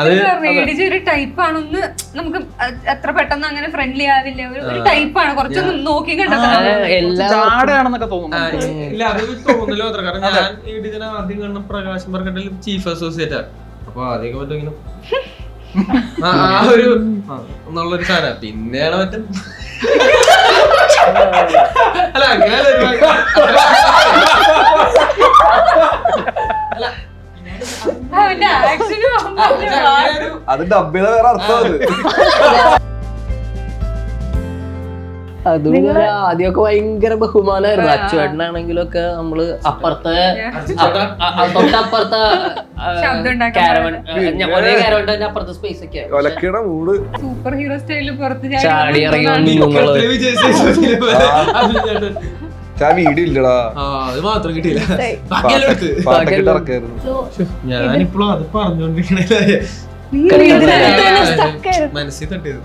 ഒരു ടൈപ്പാണെന്ന് നമുക്ക് എത്ര പെട്ടെന്ന് അങ്ങനെ ഫ്രണ്ട്ലി ആവില്ല. ഒരു ടൈപ്പാണ്, കുറച്ചൊന്ന് നോക്കി കണ്ടാണെന്നൊക്കെ തോന്നുന്നു. ഇല്ല, അത് തോന്നില്ല മാത്രം. കാരണം ഞാൻ ഇതിനെ ആദ്യം കണ്ട പ്രകാശം മാർക്കറ്റിൽ ചീഫ് അസോസിയേറ്റ്. അപ്പൊ ആദ്യമൊക്കെ മറ്റേ ഇങ്ങനെ ആ ഒരു എന്നുള്ളൊരു സാധനം. പിന്നെയാണ് മറ്റും അല്ല അങ്ങനെ അത് ഡബ്ബിയുടെ വേറെ അർത്ഥം. അതും ആദ്യമൊക്കെ ഭയങ്കര ബഹുമാനമായിരുന്നു. അച്ചുവേട്ടനാണെങ്കിലും ഒക്കെ നമ്മള് അപ്പുറത്തെ തൊട്ടപ്പുറത്തെ ഒരേ കാരവൺ തന്നെ അപ്പുറത്തെ സ്പേസ് ഒക്കെ സൂപ്പർ ഹീറോ സ്റ്റൈലിൽ പുറത്ത് ചാടി ഇറങ്ങി വീഡിയോ ഇല്ലടാ, അത് മാത്രം കിട്ടിയില്ല. ഞാനിപ്പോഴും അത് പറഞ്ഞോണ്ടിരിക്കണേ മനസ്സിൽ തട്ടിയത്.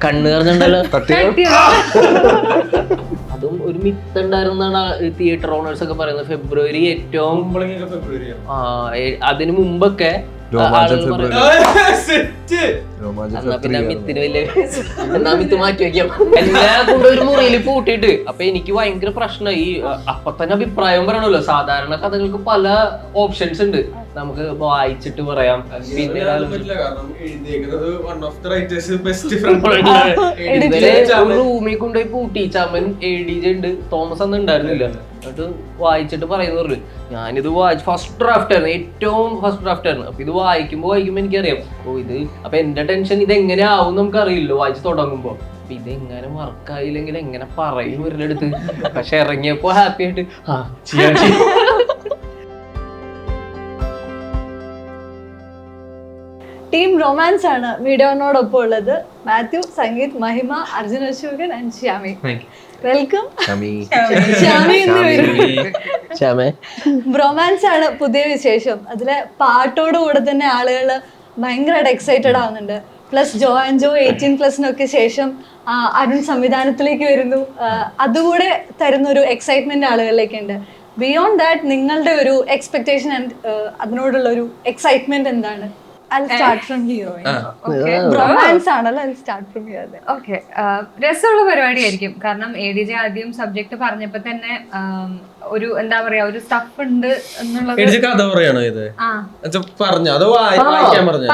കണ്ണ് പറഞ്ഞുണ്ടല്ലോ. അതും ഒരു മിത്ത് ഉണ്ടായിരുന്നാണ് തിയേറ്റർ ഓണേഴ്സ് ഒക്കെ പറയുന്നത്. ഫെബ്രുവരി ഏറ്റവും അതിനു മുമ്പൊക്കെ പിന്നെ മിത്തിന് വലിയ എന്നാ മിത്ത് മാറ്റി വെക്കാം. എല്ലാം കൊണ്ട് ഒരു മുറിയിൽ പൂട്ടിയിട്ട്. അപ്പൊ എനിക്ക് ഭയങ്കര പ്രശ്നം. ഈ അപ്പൊ തന്നെ അഭിപ്രായം പറയണല്ലോ. സാധാരണ കഥകൾക്ക് പല ഓപ്ഷൻസ് ഉണ്ട്, നമുക്ക് വായിച്ചിട്ട് പറയാം. പിന്നെ റൂമിൽ കൊണ്ടുപോയി പൂട്ടി. ചമൻ ADJ ഉണ്ട്, തോമസ് അന്ന് ഉണ്ടായിരുന്നില്ല. എന്നിട്ട് വായിച്ചിട്ട് പറയുന്ന പറഞ്ഞു, ഞാനിത് വായിച്ചു ഫസ്റ്റ് ഡ്രാഫ്റ്റ് ആയിരുന്നു, ഏറ്റവും ഫസ്റ്റ് ഡ്രാഫ്റ്റ് ആയിരുന്നു. അപ്പൊ ഇത് വായിക്കുമ്പോ എനിക്കറിയാം ഇത്. അപ്പൊ എന്റെ ടെൻഷൻ ഇത് എങ്ങനെ ആവും നമുക്ക് അറിയില്ലോ വായിച്ചു തുടങ്ങുമ്പോ. അപ്പൊ ഇതെങ്ങനെ വർക്കായില്ലെങ്കിൽ എങ്ങനെ പറയും ഇവരുടെ അടുത്ത്. പക്ഷെ ഇറങ്ങിയപ്പോ ഹാപ്പി ആയിട്ട് ചെയ്യാൻ. ടീം റൊമാൻസ് ആണ് വീഡിയോനോടൊപ്പം ഉള്ളത്. Mathew, Sangeeth, Mahima, Arjun Ashokan and Shyami. Welcome. Romance ആണ് പുതിയ വിശേഷം. അതിലെ പാട്ടോടുകൂടെ തന്നെ ആളുകൾ ഭയങ്കരമായിട്ട് എക്സൈറ്റഡ് ആവുന്നുണ്ട്. പ്ലസ് ജോ ആൻഡ് ജോ 18+നൊക്കെ ശേഷം അരുൺ സംവിധാനത്തിലേക്ക് വരുന്നു. അതുകൂടെ തരുന്ന ഒരു എക്സൈറ്റ്മെന്റ് ആളുകളിലേക്ക് ഉണ്ട്. ബിയോണ്ട് ദാറ്റ് നിങ്ങളുടെ ഒരു എക്സ്പെക്ടേഷൻ ആൻഡ് അതിനോടുള്ള ഒരു എക്സൈറ്റ്മെന്റ് എന്താണ്? I'll start from heroine. Romance ആണല്ലോ. I'll start from here. Okay. രസമുള്ള പരിപാടിയായിരിക്കും. കാരണം ADJ ആദ്യം സബ്ജക്ട് പറഞ്ഞപ്പോ തന്നെ ഒരു എന്താ പറയാ ഒരു സ്റ്റഫ് ഉണ്ട് എന്നുള്ളത്. കഥ പറയണോ ഇത്? പറഞ്ഞു അതോ വായിക്കാൻ പറഞ്ഞു?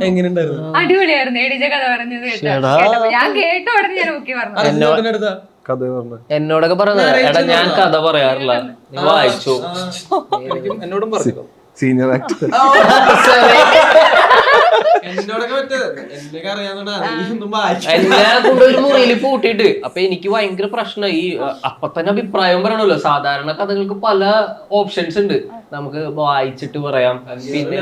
എങ്ങനെയുണ്ടായിരുന്നു? അടിപൊളിയായിരുന്നു. ADJ കഥ പറഞ്ഞത് കേട്ടപ്പോ ഞാൻ കേട്ട ഉടനെ ഞാൻ ഓക്കെ പറഞ്ഞു. എന്നോടൊക്കെ പറഞ്ഞത് എടാ ഞാൻ കഥ പറയാറില്ല, നീ വായിച്ചു. എന്നോടും പറഞ്ഞു സീനിയർ ആക്ടർ. എല്ലാം കൊണ്ടൊരു മുറിയിൽ പൂട്ടിയിട്ട്. അപ്പൊ എനിക്ക് ഭയങ്കര പ്രശ്നം. ഈ അപ്പൊ തന്നെ അഭിപ്രായം പറയണല്ലോ. സാധാരണ കഥകൾക്ക് പല ഓപ്ഷൻസ് ഉണ്ട്, നമുക്ക് വായിച്ചിട്ട് പറയാം. പിന്നെ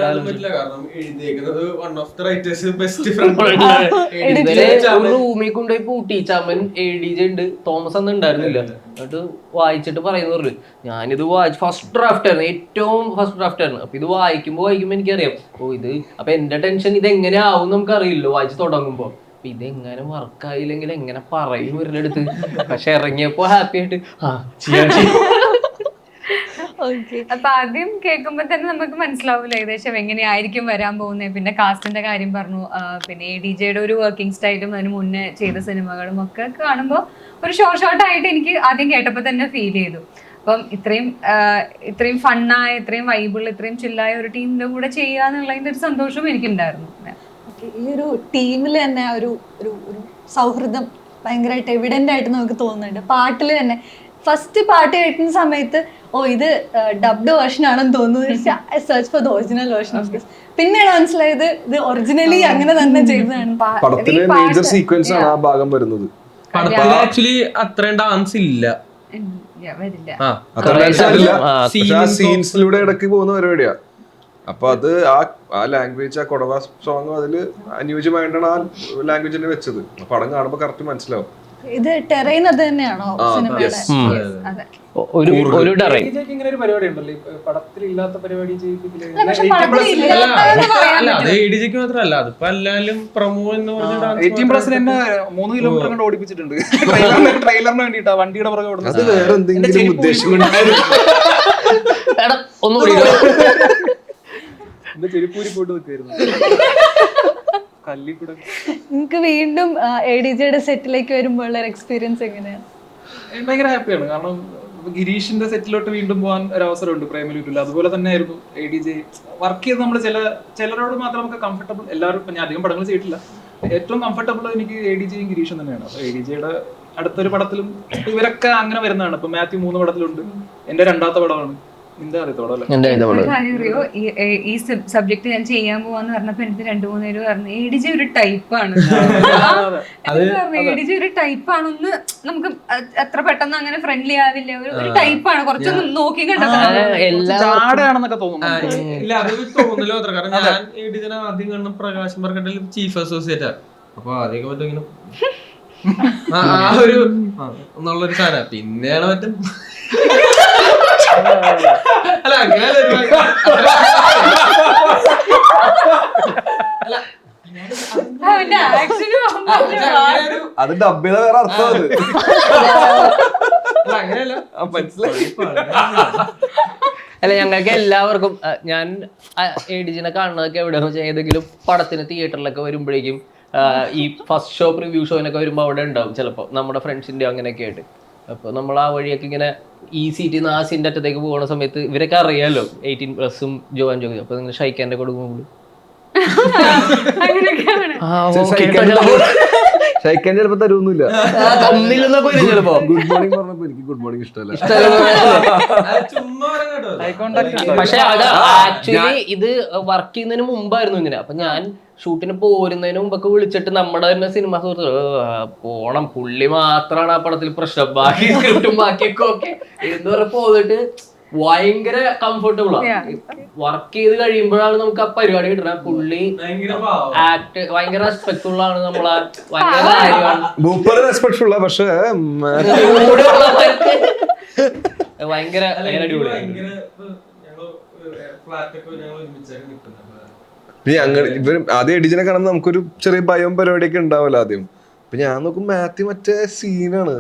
റൂമിൽ കൊണ്ടുപോയി പൂട്ടി. ചമൻ ADJ ഉണ്ട്, തോമസ് അന്ന് ഉണ്ടായിരുന്നില്ല. എന്നിട്ട് വായിച്ചിട്ട് പറയുന്ന പറഞ്ഞു, ഞാനിത് വായിച്ചു ഫസ്റ്റ് ഡ്രാഫ്റ്റ് ആയിരുന്നു, ഏറ്റവും ഫസ്റ്റ് ഡ്രാഫ്റ്റ് ആയിരുന്നു. അപ്പൊ ഇത് വായിക്കുമ്പോ എനിക്കറിയാം ഇത്. അപ്പൊ എന്റെ ടെൻഷൻ ഇത് എങ്ങനെ ആവും നമുക്ക് അറിയില്ലോ വായിച്ചു തുടങ്ങുമ്പോ. അപ്പൊ ഇതെങ്ങനെ വർക്കായില്ലെങ്കിൽ എങ്ങനെ പറയും ഇവരുടെ അടുത്ത്. പക്ഷെ ഇറങ്ങിയപ്പോ ഹാപ്പി ആയിട്ട് ചെയ്യാൻ. അപ്പൊ ആദ്യം കേൾക്കുമ്പോ തന്നെ നമുക്ക് മനസ്സിലാവില്ല ഏകദേശം എങ്ങനെയായിരിക്കും വരാൻ പോകുന്നത്. പിന്നെ കാസ്റ്റിന്റെ കാര്യം പറഞ്ഞു, പിന്നെ ADJയുടെ ഒരു വർക്കിംഗ് സ്റ്റൈലും അതിന് മുന്നേ ചെയ്ത സിനിമകളും ഒക്കെ കാണുമ്പോൾ ഒരു ഷോർട്ടായിട്ട് എനിക്ക് ആദ്യം കേട്ടപ്പോ തന്നെ ഫീൽ ചെയ്തു. അപ്പം ഇത്രയും ഫണ്ണായ, ഇത്രയും വൈബിൾ, ഇത്രയും ചില്ലായ ഒരു ടീമിന്റെ കൂടെ ചെയ്യുക എന്നുള്ളതിന്റെ ഒരു സന്തോഷവും എനിക്കുണ്ടായിരുന്നു. ഈ ഒരു ടീമിൽ തന്നെ ഒരു സൗഹൃദം ഭയങ്കരമായിട്ട് എവിഡന്റ് ആയിട്ട് നമുക്ക് തോന്നുന്നുണ്ട്. പാട്ടിൽ തന്നെ ഫസ്റ്റ് പാട്ട് കേൾക്കുന്ന സമയത്ത് ഇത് ഡബ്ഡ് വേർഷൻ ആണെന്ന് തോന്നുന്നു. Search for the original version of this. പിന്നെയാണ് മനസ്സിലായത് ഇത് ഒറിജിനലി അങ്ങനെ തന്നെ ചെയ്തതാണ്. പടത്തിലെ മേജർ സീക്വൻസ് ആണ് ആ ഭാഗം വരുന്നത്. പടത്തിൽ ആക്ച്വലി അത്രയും ഡാൻസ് ഇല്ല. സീൻസിലൂടെ ഇടയ്ക്ക് പോകുന്ന പരിപാടിയാ. അപ്പൊ അത് ആ ലാംഗ്വേജ്, ആ കൊടവ സോങ് അതില് അനുയോജ്യമായിട്ടാണ് ആ ലാംഗ്വേജിനെ വെച്ചത്. പടം കാണുമ്പോ കറക്റ്റ് മനസ്സിലാവും. ഇത് ടെറൈൻ അത് തന്നെയാണോ സിനിമയുടെ? ഒരു ടെറൈൻ ഇങ്ങനെ ഒരു പരിപാടി ഉണ്ടല്ലോ പടത്തിൽ ഇല്ലാത്ത പരിപാടി ചെയ്യിപ്പിക്കില്ല. അത് ADJക്ക് മാത്രമല്ല, അതിപ്പോ എല്ലാരും പ്രൊമോ എന്ന് പറഞ്ഞ 18+ എന്നെ 3 കിലോമീറ്റർ കൊണ്ട് ഓടിപ്പിച്ചിട്ടുണ്ട് ട്രെയിലറിന് വേണ്ടിട്ടാ വണ്ടിയുടെ പുറകെ ഓടുന്നത്. അത് വേറെ എന്തെങ്കിലും ഉദ്ദേശം എന്റെ ചെരുപ്പൂരി പോയിട്ട് നിൽക്കായിരുന്നു കല്ലി കൂടെ. നിങ്ങൾക്ക് വീണ്ടും ADJയുടെ സെറ്റിലേക്ക് വരുമ്പോൾ ഉള്ള എക്സ്പീരിയൻസ് എങ്ങനെയാണ്? ഭയങ്കര ഹാപ്പിയാണ്. കാരണം ഗിരീഷിന്റെ സെറ്റിലോട്ട് വീണ്ടും പോകാൻ ഒരു അവസരമുണ്ട് പ്രേമലൂരിൽ. അതുപോലെ തന്നെ ആയിരുന്നു ADJ വർക്ക് ചെയ്ത്. നമ്മൾ ചിലരോട് മാത്രം നമുക്ക് കംഫർട്ടബിൾ, എല്ലാവരും ഇപ്പൊ ഞാൻ അധികം പടങ്ങൾ ചെയ്തിട്ടില്ല, ഏറ്റവും കംഫർട്ടബിൾ എനിക്ക് ADJയും ഗിരീഷും തന്നെയാണ്. അപ്പൊ ADJയുടെ അടുത്തൊരു പടത്തിലും ഇവരൊക്കെ അങ്ങനെ വരുന്നതാണ്. ഇപ്പൊ മാത്യു 3 പടത്തിലുണ്ട്, എന്റെ 2ാമത്തെ പടമാണ്. നിന്റെ അറിയത്തോടല്ലേ ഈ സബ്ജക്ട് ഞാൻ ചെയ്യാൻ പോവാന്ന് പറഞ്ഞപ്പോ എനിക്ക് 2-3 പേര് പറഞ്ഞു ADJ ഒരു ടൈപ്പാണ്. ADJ ഒരു ടൈപ്പാണെന്ന് നമുക്ക് അത്ര പെട്ടെന്ന് അങ്ങനെ ഫ്രണ്ട്ലി ആവില്ല. ഒരു ടൈപ്പാണ്, കുറച്ചൊന്ന് നോക്കി കണ്ടപ്പോ ചാടയാണെന്നൊക്കെ തോന്നുന്നു. ഇല്ല, അതൊരു തോന്നലോ അത്ര. കാരണം ഞാൻ എഡിജനെ ആദ്യം കാണുന്ന പ്രകാശ് മാർക്കറ്റിൽ ചീഫ് അസോസിയേറ്റാ. അപ്പൊ ആദ്യമൊക്കെ മറ്റേ ഇങ്ങനെ ആ ഒരു എന്നുള്ളൊരു സാധനം. പിന്നെയാണ് മറ്റേ അല്ല അങ്ങനെ അത് ഡബ്ബിയുടെ വേറെ അർത്ഥം. അങ്ങനെയല്ല, മനസ്സിലായി. അല്ല, ഞങ്ങൾക്ക് എല്ലാവർക്കും ഞാൻ ADJനെ കാണുന്നതൊക്കെ എവിടെയാന്ന് വെച്ചാൽ ഏതെങ്കിലും പടത്തിന് തിയേറ്ററിലൊക്കെ വരുമ്പോഴേക്കും ഈ ഫസ്റ്റ് ഷോ പ്രിവ്യൂ ഷോയിനൊക്കെ വരുമ്പോൾ അവിടെ ഉണ്ടാവും ചിലപ്പോൾ നമ്മുടെ ഫ്രണ്ട്സിൻ്റെ അങ്ങനെയൊക്കെ ആയിട്ട്. അപ്പോൾ നമ്മൾ ആ വഴിയൊക്കെ ഇങ്ങനെ ഈ സീറ്റിൽ നിന്ന് ആ സീൻ്റെ അറ്റത്തേക്ക് പോകുന്ന സമയത്ത് ഇവരൊക്കെ അറിയാമല്ലോ 18+ഉം ജോയും. അപ്പോൾ നിങ്ങൾ ഷൈക്കാൻ്റെ കൊടുക്കുമ്പോൾ ഷൈക്കാൻ ചിലപ്പോ തരുമൊന്നുമില്ല. ചിലപ്പോ ഗുഡ് മോർണിംഗ് പറഞ്ഞപ്പോ എനിക്ക് ഗുഡ് മോർണിംഗ് ഇഷ്ടമല്ല. ചുമ്മാ പക്ഷെ അത് ആക്ച്വലി ഇത് വർക്ക് ചെയ്യുന്നതിന് മുമ്പായിരുന്നു ഇങ്ങനെ. അപ്പൊ ഞാൻ ഷൂട്ടിന് പോരുന്നതിന് മുമ്പൊക്കെ വിളിച്ചിട്ട് നമ്മുടെ തന്നെ സിനിമ സുഹൃത്തുക്കൾ പോണം, പുള്ളി മാത്രമാണ് ആ പടത്തിൽ പ്രശ്നം, ബാക്കി സ്ക്രിപ്റ്റും ബാക്കിയൊക്കെ ഓക്കെ എന്ന് പറഞ്ഞ പോന്നിട്ട് ഭയങ്കര കംഫർട്ടബിൾ ആണ്. വർക്ക് ചെയ്ത് കഴിയുമ്പോഴാണ് നമുക്ക് ആ പരിപാടി കിട്ടുന്നത്. പുള്ളി ആക്ട് ഭയങ്കര റെസ്പെക്ട്ഫുൾ ആണ്, നമ്മളെ ഭയങ്കര കാര്യമാണ്, റെസ്പെക്ട്ഫുൾ. പക്ഷേ ഭയങ്കര അടിപൊളിയാണ്. ഇവർ ആദ്യം എഡിജിനെ കാണുമ്പോൾ നമുക്കൊരു ചെറിയ ഭയവും പരിപാടിയൊക്കെ ഉണ്ടാവല്ലോ ആദ്യം. അപ്പൊ ഞാൻ നോക്കും മാത്യു മറ്റേ സീനാണ്,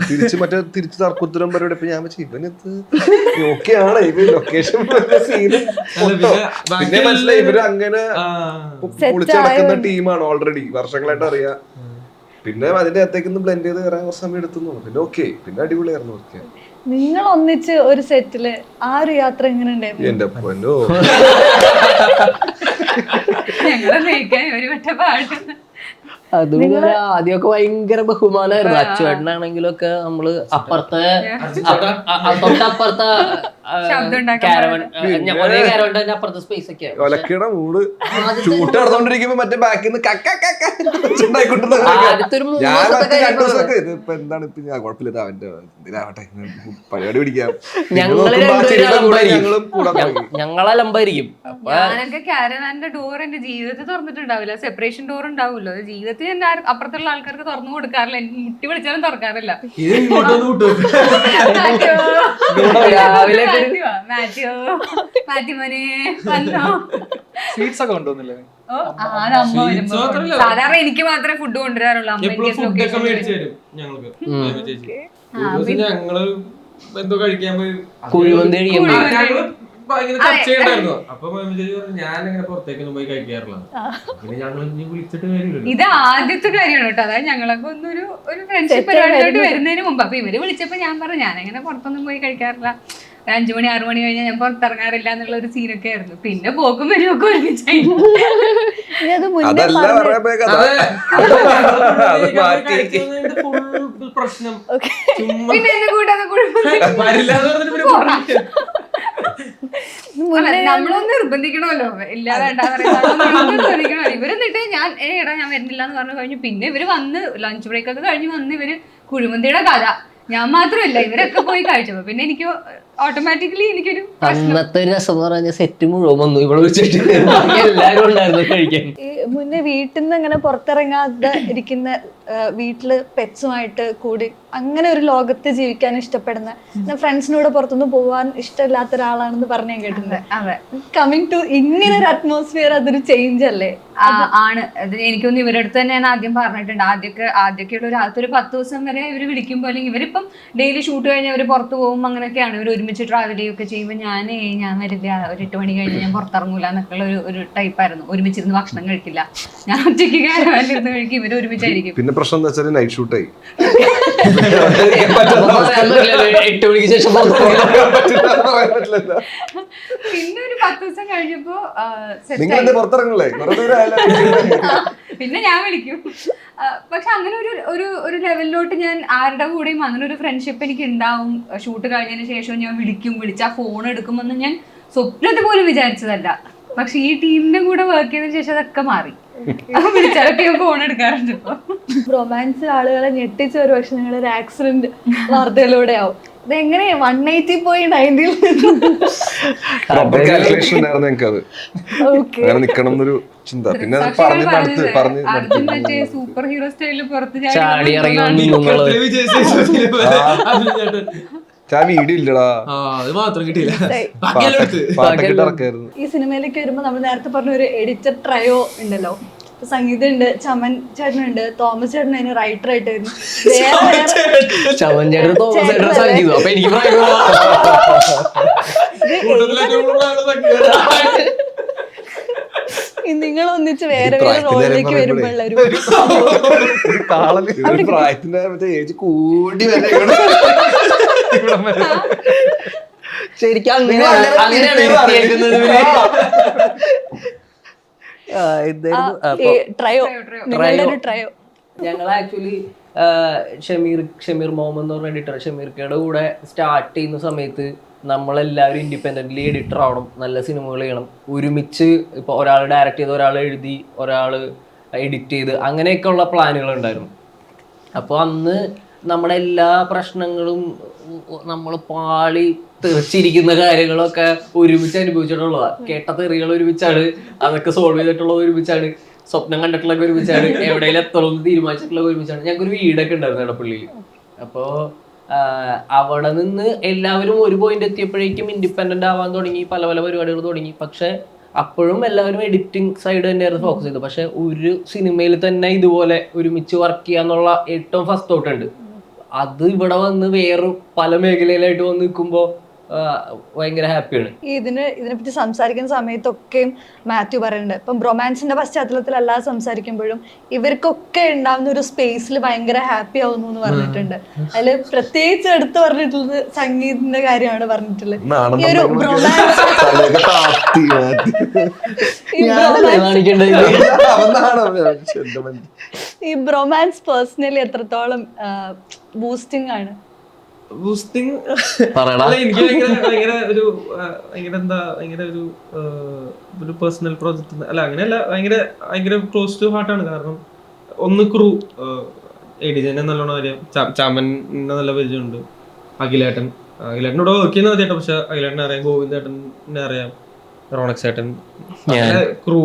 തിരിച്ച് തർക്കുത്തരം പരിപാടി. അപ്പൊ ഞാൻ വെച്ചു ഇവനത് ഓക്കെയാണ്, ഇവ ലൊക്കേഷൻ സീന്. പിന്നെ മനസ്സിലായി ഇവര് അങ്ങനെ പൊളിച്ചടക്കുന്ന ടീമാണ്, ഓൾറെഡി വർഷങ്ങളായിട്ട് അറിയാം. പിന്നെ അതിന്റെ അകത്തേക്ക് ബ്ലെൻഡ് ചെയ്ത് കയറാൻ കുറച്ച് സമയം എടുത്തു. പിന്നെ ഓക്കെ, പിന്നെ അടിപൊളിയായിരുന്നു. ഓക്കെ, നിങ്ങൾ ഒന്നിച്ച് ഒരു സെറ്റില് ആ ഒരു യാത്ര എങ്ങനെ ഉണ്ടായിരുന്നു? എന്റെ പൊന്നോ, ഞങ്ങളെ നയിക്കാൻ ഒരു വട്ട പാട്ട്. അതുപോലെ ആദ്യമൊക്കെ ഭയങ്കര ബഹുമാനമായിരുന്നു. അച്ചുവേട്ടനാണെങ്കിലും ഒക്കെ നമ്മള് അപ്പുറത്തെ തൊട്ടപ്പുറത്തെ ഒരേ കാരവന്റെ അപ്പുറത്തെ സ്പേസ് ഒക്കെ ഒലക്കയുടെ മൂട് ഷൂട്ട് നടന്നോണ്ടിരിക്കുമ്പോ മറ്റേ ബാക്കിൽ നിന്ന് ഇതിപ്പോ എന്താണ് ഇപ്പൊ ഞാൻ കുഴപ്പമില്ല അവന്റെ ഇതിനാവട്ടെ പരിപാടി പിടിക്കാം. ഞങ്ങളലമ്പായിരിക്കും. ഞാനൊക്കെ കാരവാന്റെ ഡോർ എന്റെ ജീവിതത്തിൽ തുറന്നിട്ടുണ്ടാവില്ല. സെപ്പറേഷൻ ഡോർ ഉണ്ടാവുമല്ലോ, ജീവിതത്തിൽ ഞാൻ അപ്പുറത്തുള്ള ആൾക്കാർക്ക് തുറന്നു കൊടുക്കാറില്ല. എനിക്ക് മുട്ടി വിളിച്ചാലും തുറക്കാറില്ല. സ്വീറ്റ്സ് ഒക്കെ കൊണ്ടുവന്നില്ലേ? സാധാരണ എനിക്ക് മാത്രമേ ഫുഡ് കൊണ്ടുവരാറുള്ളൂ. ഞങ്ങള് എന്തോ കഴിക്കാൻ പോയി കുഴിമന്തി ഭയങ്കര ചർച്ച ചെയ്യണ്ടായിരുന്നു. അപ്പൊ ഞാൻ അങ്ങനെ പുറത്തേക്കൊന്നും പോയി കഴിക്കാറില്ല. പിന്നെ ഞങ്ങൾ വിളിച്ചിട്ട് കാര്യമില്ല. ഇത് ആദ്യത്തെ കാര്യമാണ് കേട്ടോ. അതായത് ഞങ്ങളൊക്കെ ഒന്നൊരു ഫ്രണ്ട്ഷിപ്പ് പരിപാടിയോട്ട് വരുന്നതിന് മുമ്പ് അപ്പൊ ഇവര് വിളിച്ചപ്പോ ഞാൻ പറഞ്ഞു ഞാനങ്ങനെ പുറത്തൊന്നും പോയി കഴിക്കാറില്ല, 5 മണി 6 മണി കഴിഞ്ഞാൽ ഞാൻ പുറത്തിറങ്ങാറില്ല എന്നുള്ള ഒരു സീനൊക്കെ ആയിരുന്നു. പിന്നെ പോക്കും വരുമൊക്കെ ഒരുമിച്ചായി. പ്രശ്നം പിന്നെ എന്നെ കൂട്ടാതെ നമ്മളൊന്നും നിർബന്ധിക്കണമല്ലോ, ഇല്ലാതെ നിർബന്ധിക്കണമല്ലോ. ഇവര് എന്നിട്ട് ഞാൻ എടാ ഞാൻ വരുന്നില്ല എന്ന് പറഞ്ഞു കഴിഞ്ഞു. പിന്നെ ഇവര് വന്ന് ലഞ്ച് ബ്രേക്ക് ഒക്കെ കഴിഞ്ഞ് വന്ന് ഇവര് കുഴിമന്തിയുടെ കഥ, ഞാൻ മാത്രമല്ല ഇവരൊക്കെ പോയി കഴിച്ചപ്പോ പിന്നെ എനിക്ക് ഓട്ടോമാറ്റിക്കലി എനിക്കൊരു അന്നത്തെ ഒരു രസം എന്ന് പറഞ്ഞ സെറ്റ് മുഴുവൻ വന്നു ഇവിടെ വെച്ചിട്ട് എല്ലാരും ഉണ്ടായിരുന്നു കഴിക്കാൻ. മുന്നേ വീട്ടിൽ നിന്ന് അങ്ങനെ പുറത്തിറങ്ങാതെ ഇരിക്കുന്ന വീട്ടില് പെറ്റ്സുമായിട്ട് കൂടി അങ്ങനെ ഒരു ലോകത്ത് ജീവിക്കാൻ ഇഷ്ടപ്പെടുന്ന ഫ്രണ്ട്സിനോട് പുറത്തൊന്നും പോകാൻ ഇഷ്ടമില്ലാത്ത ഒരാളാണെന്ന് പറഞ്ഞു ഞാൻ കേട്ടിട്ടുണ്ട്. അതെ കമ്മിങ് ടു ഇങ്ങനെ ഒരു അറ്റ്മോസ്ഫിയർ അതൊരു ചേഞ്ച് അല്ലേ? ആണ്. അത് എനിക്കൊന്ന് ഇവരുടെ അടുത്ത് തന്നെ ഞാൻ ആദ്യം പറഞ്ഞിട്ടുണ്ട്. ആദ്യമൊക്കെ ഉള്ള ഒരു 10 ദിവസം വരെ ഇവർ വിളിക്കുമ്പോൾ, അല്ലെങ്കിൽ ഇവരിപ്പം ഡെയിലി ഷൂട്ട് കഴിഞ്ഞാൽ അവർ പുറത്ത് പോകും, അങ്ങനെയൊക്കെയാണ്. ഇവർ ഒരുമിച്ച് ട്രാവൽ ചെയ്യുകയൊക്കെ ചെയ്യുമ്പോൾ ഞാൻ വരില്ല, ഒരു 8 മണി കഴിഞ്ഞ് ഞാൻ പുറത്തിറങ്ങൂല എന്നൊക്കെയുള്ള ഒരു ടൈപ്പായിരുന്നു. ഒരുമിച്ചിരുന്ന് ഭക്ഷണം കഴിക്കില്ല, ഞാൻ ഒറ്റയ്ക്ക് കയറാനിരുന്ന് കഴിക്കും, ഇവർ ഒരുമിച്ചായിരിക്കും. പിന്നെ പ്രശ്നം എന്താ വെച്ചാൽ നൈറ്റ് ഷൂട്ടായി 8 മണിക്ക് ശേഷം പിന്നെ ഒരു 10 ദിവസം കഴിഞ്ഞപ്പോ നിങ്ങൾ എന്റെ പുറത്തിറങ്ങല്ലേ പിന്നെ ഞാൻ വിളിക്കും. പക്ഷെ അങ്ങനെ ഒരു ലെവലിലോട്ട് ഞാൻ ആരുടെ കൂടെയും അങ്ങനെ ഒരു ഫ്രണ്ട്ഷിപ്പ് എനിക്ക് ഉണ്ടാവും. ഷൂട്ട് കഴിഞ്ഞതിന് ശേഷം ഞാൻ വിളിച്ച ഫോൺ എടുക്കുമെന്ന് ഞാൻ സ്വപ്നത്തിൽ പോലും വിചാരിച്ചതല്ല. പക്ഷെ ഈ ടീമിന്റെ കൂടെ വർക്ക് ചെയ്തതിനു ശേഷം അതൊക്കെ മാറി. വിളിച്ചാലൊക്കെ ഫോൺ എടുക്കാറുണ്ട് ഇപ്പൊ. റൊമാൻസിൽ ആളുകളെ ഞെട്ടിച്ച ഒരു പക്ഷെ നിങ്ങളൊരു ആക്സിഡന്റ് വാർത്തയിലൂടെ ആവും. ഇതെങ്ങനെ 180 പോയി 90 കാൽക്കുലേഷൻ ഉണ്ടായിരുന്നു ഞങ്ങൾക്ക്. അത് അങ്ങനെ നിക്കണം എന്നൊരു ചിന്ത. പിന്നെ അത് അർജുൻ മറ്റേ സൂപ്പർ ഹീറോ സ്റ്റൈലിൽ പുറത്ത് ചാടി ഇറങ്ങി ഞാൻ വീഡിയോ ഇല്ലടാ, അത് മാത്രം കിട്ടിയില്ല. പാട്ടൊക്കെ ഇറക്കായിരുന്നു. ഈ സിനിമയിലേക്ക് വരുമ്പോ നമ്മൾ നേരത്തെ പറഞ്ഞ ഒരു എഡിറ്റർ ട്രയോ ഉണ്ടല്ലോ. സംഗീതം ഉണ്ട്, ചമൻ ചേട്ടനുണ്ട്, തോമസ് ചേട്ടൻ അതിന് റൈറ്റർ ആയിട്ട് വരുന്നു. ചമൻ ചേട്ടൻ തോമസ് ചേട്ടൻ സംഗീതം. അപ്പൊ എനിക്ക് നിങ്ങൾ ഒന്നിച്ച് വേറെ വേറെ റോളിലേക്ക് വരുമ്പോഴുള്ള ഒരു പ്രായത്തിന്റെ മറ്റേ ഏജ് കൂടി വരെ ശരിക്കും അങ്ങനെയാണ് ട്രയോ, നിങ്ങളുടെ ഒരു ട്രയോ. ഞങ്ങൾ ആക്ച്വലി ഷമീർ മുഹമ്മദ് എന്ന് പറഞ്ഞ എഡിറ്റർ, ഷമീർക്കയുടെ കൂടെ സ്റ്റാർട്ട് ചെയ്യുന്ന സമയത്ത് നമ്മളെല്ലാവരും ഇൻഡിപെൻഡൻ്റ്ലി എഡിറ്റർ ആവണം, നല്ല സിനിമകൾ ചെയ്യണം, ഒരുമിച്ച് ഇപ്പോൾ ഒരാൾ ഡയറക്റ്റ് ചെയ്ത്, ഒരാൾ എഴുതി, ഒരാൾ എഡിറ്റ് ചെയ്ത്, അങ്ങനെയൊക്കെയുള്ള പ്ലാനുകൾ ഉണ്ടായിരുന്നു. അപ്പോൾ അന്ന് നമ്മുടെ എല്ലാ പ്രശ്നങ്ങളും നമ്മൾ പാളി തെറിച്ചിരിക്കുന്ന കാര്യങ്ങളൊക്കെ ഒരുമിച്ച് അനുഭവിച്ചിട്ടുള്ളതാണ്. കേട്ട തെറികൾ ഒരുമിച്ചാണ്, അതൊക്കെ സോൾവ് ചെയ്തിട്ടുള്ളത് ഒരുമിച്ചാണ്, സ്വപ്നം കണ്ടിട്ടുള്ളതൊക്കെ ഒരുമിച്ചാണ്, എവിടെയെങ്കിലും എത്തണമെന്ന് തീരുമാനിച്ചിട്ടുള്ളത് ഒരുമിച്ചാണ്. ഞങ്ങൾക്കൊരു വീടൊക്കെ ഉണ്ടായിരുന്നു എടപ്പള്ളിയിൽ. അപ്പോൾ അവിടെ നിന്ന് എല്ലാവരും ഒരു പോയിന്റ് എത്തിയപ്പോഴേക്കും ഇൻഡിപെൻഡൻ്റ് ആവാൻ തുടങ്ങി, പല പല പരിപാടികൾ തുടങ്ങി. പക്ഷെ അപ്പോഴും എല്ലാവരും എഡിറ്റിംഗ് സൈഡ് തന്നെയായിരുന്നു ഫോക്കസ് ചെയ്തത്. പക്ഷെ ഒരു സിനിമയിൽ തന്നെ ഇതുപോലെ ഒരുമിച്ച് വർക്ക് ചെയ്യാന്നുള്ള ഏറ്റവും ഫസ്റ്റ് തോട്ട് ഉണ്ട്. അത് ഇവിടെ വന്ന് വേറെ പല മേഖലയിലായിട്ട് വന്ന് നിൽക്കുമ്പോൾ ഭയങ്കര ഹാപ്പിയാണ്. ഇതിനെപ്പറ്റി സംസാരിക്കുന്ന സമയത്തൊക്കെയും മാത്യു പറയുന്നുണ്ട്, ഇപ്പം റൊമാൻസിന്റെ പശ്ചാത്തലത്തിൽ അല്ലാതെ സംസാരിക്കുമ്പോഴും ഇവർക്കൊക്കെ ഉണ്ടാവുന്ന ഒരു സ്പേസിൽ ഭയങ്കര ഹാപ്പി ആവുന്നു എന്ന് പറഞ്ഞിട്ടുണ്ട്. അതില് പ്രത്യേകിച്ച് എടുത്ത് പറഞ്ഞിട്ടുള്ളത് സംഗീതത്തിന്റെ കാര്യമാണ് പറഞ്ഞിട്ടുള്ളത്. ഈ ഒരു ഈ ബ്രൊമാൻസ് പേഴ്സണലി എത്രത്തോളം ബൂസ്റ്റിംഗ് ആണ്? ബൂസ്റ്റിംഗ് എനിക്ക് ഭയങ്കര ഒരു പേഴ്സണൽ പ്രോജക്റ്റ് അല്ല, അങ്ങനെയല്ല, ഭയങ്കര ക്ലോസ് ടു ഹാർട്ടാണ്. കാരണം ഒന്ന് ക്രൂ, എഡിജനെ നല്ലോണം അറിയാം, ചാമനെ നല്ല പരിചയമുണ്ട്, അഖിലേട്ടനോട് വർക്ക് ചെയ്യുന്ന ആദ്യമായിട്ട്. പക്ഷെ അഖിലേട്ടനെ അറിയാം, ഗോവിന്ദേട്ടനെ അറിയാം, റോണക്സ് ചേട്ടൻ, ക്രൂ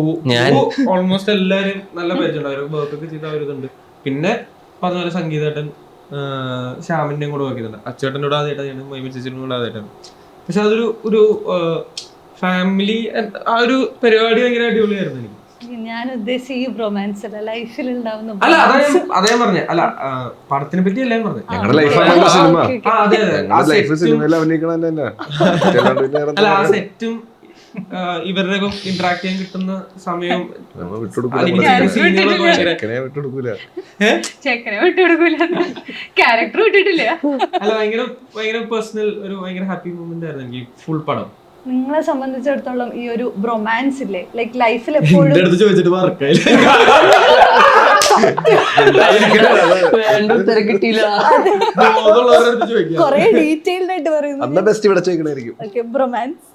ഓൾമോസ്റ്റ് എല്ലാവരും നല്ല പരിചയമുണ്ട്. അവർ വർക്കൊക്കെ ചെയ്ത അവരിതുണ്ട്. പിന്നെ പറഞ്ഞ പോലെ സംഗീതേട്ടൻ, ശ്യാമിന്റെയും കൂടെ വർക്ക് ചെയ്തിട്ടുണ്ട്, അച്ചേട്ടൻ്റെ കൂടെ ആദ്യമായിട്ടാണ്, മൈമിൻ ചേച്ചിയുടെ കൂടെ ആദ്യമായിട്ടാണ്. പക്ഷെ അതൊരു ഫാമിലി ആ ഒരു പരിപാടി ഭയങ്കര അടിപൊളിയായിരുന്നു എനിക്ക്. ഞാൻ ഉദ്ദേശിച്ച ഈ റൊമാൻസ് അല്ല, ലൈഫിൽ ഉണ്ടാവുന്ന. അല്ല, അതേ പറഞ്ഞ അല്ല, പടത്തിനെ പറ്റി എല്ലാം പറഞ്ഞു. അല്ല, ആ സെറ്റും ഇവരുടെ ഇന്ററാക്ട് ചെയ്യാൻ കിട്ടുന്ന സമയം അല്ല, ഭയങ്കര പേഴ്സണൽ ഒരു ഭയങ്കര ഹാപ്പി മൊമെന്റ് ആയിരുന്നു എനിക്ക് ഫുൾ പടം. നിങ്ങളെ സംബന്ധിച്ചിടത്തോളം ഈ ഒരു റൊമാൻസ് ഇല്ലേ, ലൈക്ക് ലൈഫിൽ എപ്പോഴും ചോദിച്ചിട്ട് കൊറേ ഡീറ്റെയിൽഡ് ആയിട്ട് പറയുന്നു റൊമാൻസ്.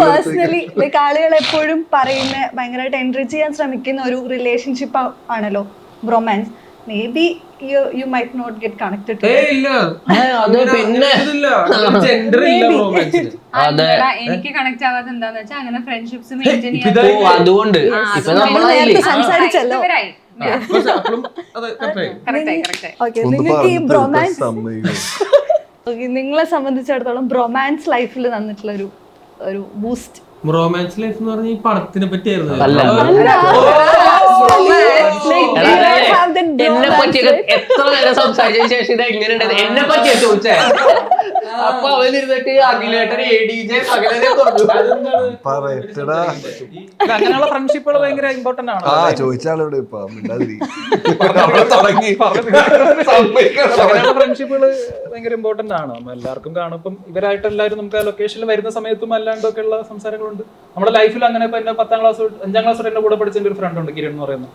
പേഴ്സണലി ലൈക്ക് ആളുകൾ എപ്പോഴും പറയുന്ന ഭയങ്കരമായിട്ട് എൻറിച്ച് ചെയ്യാൻ ശ്രമിക്കുന്ന ഒരു റിലേഷൻഷിപ്പ് ആണല്ലോ romance. May be you might not get connected to എനിക്ക് കണക്ട് ആവാത്ത എന്താന്ന് വെച്ചാൽ അങ്ങനെ ഫ്രണ്ട്ഷിപ്സ് മെയിൻറ്റെയിൻ അതുകൊണ്ട് സംസാരിച്ചല്ലോ. അപ്പോഴും അത് കറക്റ്റായി. കറക്റ്റായി ഓക്കെ, ഒന്ന് നിങ്ങൾക്ക് ഈ പറഞ്ഞു ബ്രൊമാൻസ് സമ്മതിക്കും. നിങ്ങളെ സംബന്ധിച്ചിടത്തോളം ബ്രൊമാൻസ് ലൈഫിൽ തന്നിട്ടുള്ള ഒരു ബൂസ്റ്റ്? റൊമാൻസ് ലൈഫ് എന്ന് പറഞ്ഞ ഈ പടത്തിനെ പറ്റിയായിരുന്നു. അല്ല. എന്നെ പറ്റിയൊക്കെ എത്ര നേരം സംസാരിച്ചതിന് ശേഷം ഇത് എങ്ങനെയുണ്ട് എന്നെ പറ്റിയാ ചോദിച്ചേ. അപ്പൊ അവനിരുന്നിട്ട് അഖിലേട്ടൻ ADJ സകലരെ പറഞ്ഞു. പറയട്ടടാ. അങ്ങനെയുള്ള ഫ്രണ്ട്ഷിപ്പുകൾ ഭയങ്കര ഇമ്പോർട്ടന്റ് ആണ്. ചോദിച്ചാലോടെ ഇപ്പൊ മിണ്ടാതിരി. അങ്ങനെയുള്ള ഫ്രണ്ട്ഷിപ്പുകൾ ഭയങ്കര ഇമ്പോർട്ടന്റ് ആണ്. നമ്മൾ എല്ലാവർക്കും കാണും. ഇപ്പം ഇവരായിട്ട് എല്ലാവരും നമുക്ക് ആ ലൊക്കേഷനിൽ വരുന്ന സമയത്തും അല്ലാണ്ടൊക്കെ ഉള്ള സംസാരങ്ങളുണ്ട് നമ്മുടെ ലൈഫിൽ. അങ്ങനെ ഇപ്പൊ എന്റെ 10ാം ക്ലാസ് 5ാം ക്ലാസ് എന്റെ കൂടെ പഠിച്ച ഒരു ഫ്രണ്ട് ഉണ്ട്, കിരൺ എന്ന് പറയുന്നത്.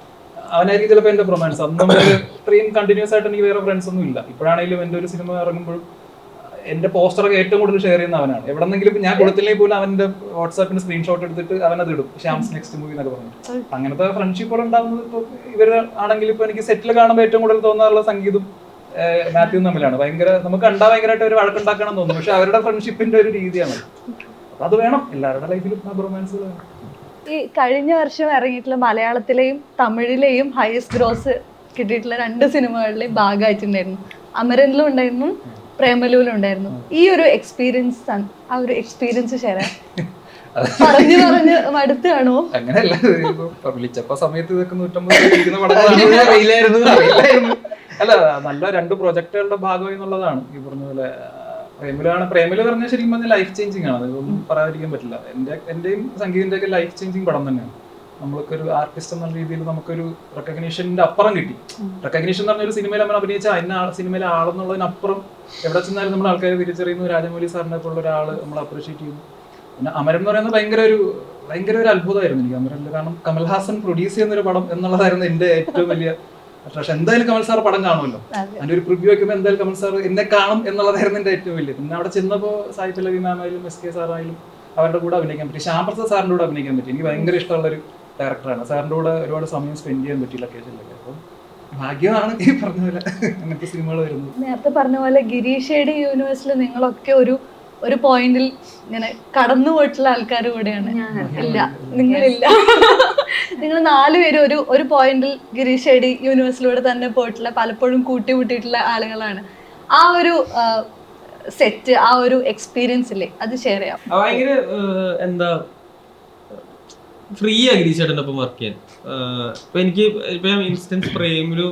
അവനായിരിക്കും ചിലപ്പോൾ എന്റെ റൊമാൻസ്. അന്ന് നമ്മൾ ഇത്രയും കണ്ടിന്യൂസ് ആയിട്ട് എനിക്ക് വേറെ ഫ്രണ്ട്സ് ഒന്നും ഇല്ല. ഇപ്പോഴാണെങ്കിലും എന്റെ ഒരു സിനിമ ഇറങ്ങുമ്പോഴും എന്റെ പോസ്റ്ററൊക്കെ ഏറ്റവും കൂടുതൽ ഷെയർ ചെയ്യുന്ന അവനാണ്. എവിടെന്നെങ്കിലും ഞാൻ കൊടുത്തില്ലെങ്കിൽ പോലും അവന്റെ വാട്സാപ്പിന് സ്ക്രീൻഷോട്ട് എടുത്തിട്ട് അവനത് ഇടും, ഷ്യാംസ് നെക്സ്റ്റ് മൂവി എന്നൊക്കെ പറഞ്ഞിട്ട്. അങ്ങനത്തെ ഫ്രണ്ട്ഷിപ്പുകൾ ഉണ്ടാകുന്നത് ഇപ്പോൾ ഇവര് ആണെങ്കിൽ ഇപ്പൊ എനിക്ക് സെറ്റിൽ കാണുമ്പോൾ ഏറ്റവും കൂടുതൽ തോന്നാറുള്ള സംഗീതം മാത്യുവും തമ്മിലാണ്. ഭയങ്കര നമുക്ക് കണ്ടാ ഭയങ്കരമായിട്ട് ഒരു വഴക്കുണ്ടാക്കണം എന്ന് തോന്നുന്നു. പക്ഷെ അവരുടെ ഫ്രണ്ട്ഷിപ്പിന്റെ ഒരു രീതിയാണ്. അത് വേണം എല്ലാവരുടെ ലൈഫിലും റൊമാൻസ് വേണം. ഈ കഴിഞ്ഞ വർഷം ഇറങ്ങിയിട്ടുള്ള മലയാളത്തിലെയും തമിഴിലെയും ഹയസ്റ്റ് ഗ്രോസ് കിട്ടിയിട്ടുള്ള 2 സിനിമകളിലെയും ഭാഗമായിട്ടുണ്ടായിരുന്നു. അമരനിലും ഉണ്ടായിരുന്നു, പ്രേമലുവിലും ഉണ്ടായിരുന്നു. ഈ ഒരു എക്സ്പീരിയൻസ് ആ ഒരു എക്സ്പീരിയൻസ് ഷെയർ പറഞ്ഞു മടുത്ത് കാണുമോ? അങ്ങനെയല്ല, വിളിച്ചപ്പോ സമയത്ത് ഇതൊക്കെ 150 പടങ്ങളാണ്. അല്ല, നല്ല 2 പ്രൊജക്ടുകളുടെ ഭാഗമായി എന്നുള്ളതാണ്. ഈ പറഞ്ഞ പോലെ പ്രേമലു പറഞ്ഞാൽ ശരിക്കും പറഞ്ഞാൽ ലൈഫ് ചേഞ്ചിങ് ആണ്. ഇതൊന്നും പറയാതിരിക്കാൻ പറ്റില്ല. എന്റെയും സംഗീതിന്റെ ഒക്കെ ലൈഫ് ചേഞ്ചിങ് പടം തന്നെയാണ്. നമ്മൾക്കൊരു ആർട്ടിസ്റ്റ് എന്ന രീതിയിൽ നമുക്കൊരു റെക്കഗ്നീഷന്റെ അപ്പുറം കിട്ടി. റെക്കഗ്നീഷൻ എന്ന് പറഞ്ഞ ഒരു സിനിമയിൽ നമ്മൾ അഭിനയിച്ച സിനിമയിലെ ആളെന്നുള്ളതിനപ്പുറം എവിടെ ചെന്നാലും നമ്മൾ ആൾക്കാരെ തിരിച്ചറിയുന്നു. രാജമൗലി സാറിനെ പോലുള്ള ഒരാൾ നമ്മൾ അപ്രീഷിയേറ്റ് ചെയ്യുന്നു. പിന്നെ അമരൻ എന്ന് പറയുന്നത് ഭയങ്കര ഒരു അത്ഭുതമായിരുന്നു എനിക്ക് അമരനിൽ. കാരണം കമൽഹാസൻ പ്രൊഡ്യൂസ് ചെയ്യുന്ന ഒരു പടം എന്നുള്ളതായിരുന്നു എന്റെ ഏറ്റവും വലിയ അട്രാക്ഷൻ. എന്തായാലും കമൽ സാർ പടം കാണുമല്ലോ, അതിന്റെ ഒരു പ്രിവ്യൂ വയ്ക്കുമ്പോൾ എന്തായാലും കമൽ സാർ എന്നെ കാണും എന്നുള്ളതായിരുന്നു എന്റെ ഏറ്റവും വലിയ. പിന്നെ അവിടെ ചെന്നപ്പോൾ സായി പല്ലവി മാമായാലും SK സാറായാലും അവരുടെ കൂടെ അഭിനയിക്കാൻ പറ്റി. ശ്യാംപ്രസാദ് സാറിന്റെ കൂടെ അഭിനയിക്കാൻ പറ്റി. എനിക്ക് ഭയങ്കര ഇഷ്ടമുള്ളൊരു ഡയറക്ടറാണ്. സാറിന്റെ കൂടെ ഒരുപാട് സമയം സ്പെൻഡ് ചെയ്യാൻ പറ്റി ലൊക്കേഷനിലൊക്കെ. അപ്പം ഭാഗ്യമാണ് ഈ പറഞ്ഞ പോലെ അങ്ങനത്തെ സിനിമകൾ വരുന്നത്. നേരത്തെ പറഞ്ഞ പോലെ ഗിരീഷ് ഷേഡി യൂണിവേഴ്സിൽ നിങ്ങളൊക്കെ ഒരു പോയിന്റിൽ ഇങ്ങനെ കടന്നു പോയിട്ടുള്ള ആൾക്കാർ കൂടെയാണ്. ഇല്ല, നിങ്ങളില്ല. നിങ്ങൾ 4 പേരും ഒരു പോയിന്റിൽ ഗിരീഷ് ഷേഡി യൂണിവേഴ്സിലൂടെ തന്നെ പോയിട്ടുള്ള, പലപ്പോഴും കൂട്ടിമുട്ടിയിട്ടുള്ള ആളുകളാണ്. ആ ഒരു സെറ്റ്, ആ ഒരു എക്സ്പീരിയൻസ് ഇല്ലേ, അത് ഷെയർ ചെയ്യാം. ഭയങ്കര എന്താ ഫ്രീ ആ ഗിരീഷ് ചേട്ടൻ്റെ ഒപ്പം വർക്ക് ചെയ്യാൻ. ഇപ്പൊ എനിക്ക് ഇപ്പൊ ഇൻസ്റ്റൻസ് പ്രേമിലു